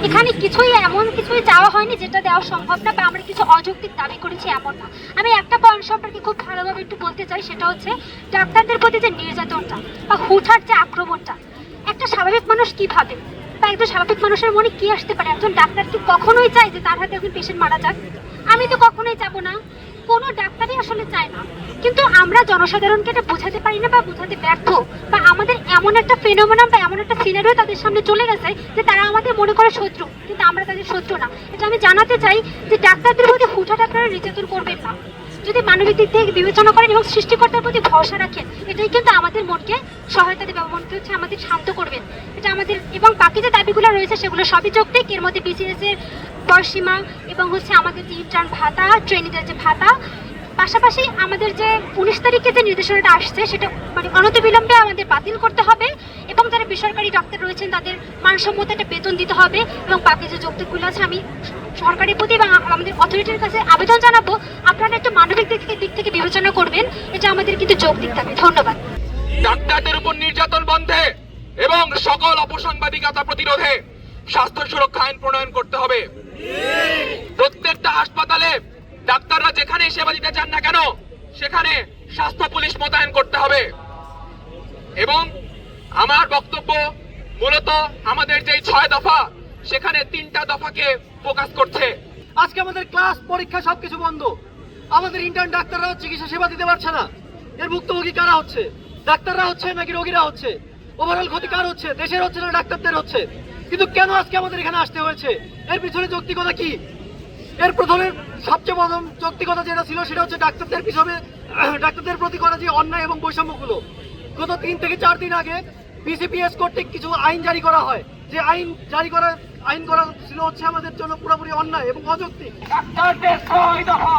এখানে এমন কিছুই চাওয়া হয়নি যেটা দেওয়া সম্ভব না, বা আমরা কিছু অযৌক্তিক দাবি করেছি এমন না। আমি একটা পয়েন্ট সম্পর্কে খুব ভালোভাবে একটু বলতে চাই, সেটা হচ্ছে ডাক্তারদের প্রতি যে নির্যাতনটা বা হুঠার যে আক্রমণটা, একটা স্বাভাবিক মানুষ কি ভাবে বা একজন স্বাভাবিক মানুষের মনে কি আসতে পারে? একজন ডাক্তার কি কখনোই চায় যে তার হাতে একজন পেশেন্ট মারা যাক? আমি তো কখনোই চাবো না, কোনো ডাক্তারই আসলে চায় না। কিন্তু আমরা জনসাধারণকে এটা বোঝাতে পারি না বা বোঝাতে ব্যর্থ, বা আমাদের এমন একটা ফেনোমেনন বা এমন একটা সিনারিও তাদের সামনে চলে গেছে যে তারা আমাদের মনে করে শত্রু, কিন্তু আমরা তাদের শত্রু না। এটা আমি জানাতে চাই যে ডাক্তারদের প্রতি হুটহাট আপনারা নির্যাতন করবেন না। যদি মানবিক দিক থেকে বিবেচনা করেন এবং সৃষ্টিকর্তার প্রতি ভরসা রাখেন, এটাই কিন্তু আমাদের মনকে সহায়তা দেবে, মনকে হচ্ছে আমাদের শান্ত করবেন। এটা আমাদের, এবং বাকি যে দাবিগুলো রয়েছে সেগুলো সবই যৌক্তিক। এর মধ্যে বিসিএস এর বয়সীমা এবং হচ্ছে আমাদের যে ইন্টার্ন ভাতা, ট্রেনিংয়ের যে ভাতা, পাশাপাশি আমাদের যে 19 তারিখে যে নির্দেশনাটা আসছে সেটা মানে অনতিবিলম্বে আমাদের বাতিল করতে হবে, এবং যারা বেসরকারি ডাক্তার রয়েছেন তাদের মানসম্মত একটা বেতন দিতে হবে। এবং বাকি যে যৌক্তিকগুলো আছে, আমি সরকারের প্রতি এবং আমাদের অথরিটির কাছে আবেদন জানাবো, আপনারা একটু মানবিক দিক থেকে বিবেচনা করবেন। এটা আমাদের কিন্তু যৌক্তিক দাবি। ধন্যবাদ। ডাক্তারদের উপর নির্যাতন বন্ধে এবং সকল অপসাংবাদিকতা প্রতিরোধে স্বাস্থ্য সুরক্ষা আইন প্রণয়ন করতে হবে। প্রত্যেকটা হাসপাতালে ডাক্তাররা যেখানে সেবা দিতে চান না কেন সেখানে স্বাস্থ্য পুলিশ মোতায়েন করতে হবে। এবং আমার বক্তব্য মূলত আমাদের যে 6 দফা, সেখানে 3টা দফাকে ফোকাস করছে। আজকে আমাদের ক্লাস পরীক্ষা সবকিছু বন্ধ। আমাদের ইন্টার্ন ডাক্তাররা চিকিৎসা সেবা দিতে পারছে না। এর ভুক্তভোগী কারা হচ্ছে? ডাক্তাররা হচ্ছে নাকি রোগীরা হচ্ছে? ওভারঅল ক্ষতি কার হচ্ছে? দেশের হচ্ছে না ডাক্তারদের হচ্ছে? কিন্তু কেন আজকে আমাদের এখানে আসতে হয়েছে? এর পিছনে যৌক্তিকতা কি? এর প্রথমে সবচেয়ে প্রথম যৌক্তিকতা যেটা ছিল সেটা হচ্ছে ডাক্তারদের প্রতি করা যে অন্যায় এবং বৈষম্যগুলো। গত 3 থেকে 4 দিন আগে বিসিপিএস কর্তৃক কিছু আইন জারি করা হয়, যে আইন করা ছিল হচ্ছে আমাদের জন্য পুরোপুরি অন্যায় এবং অযৌক্তিক। ডাক্তারদের 6 দফা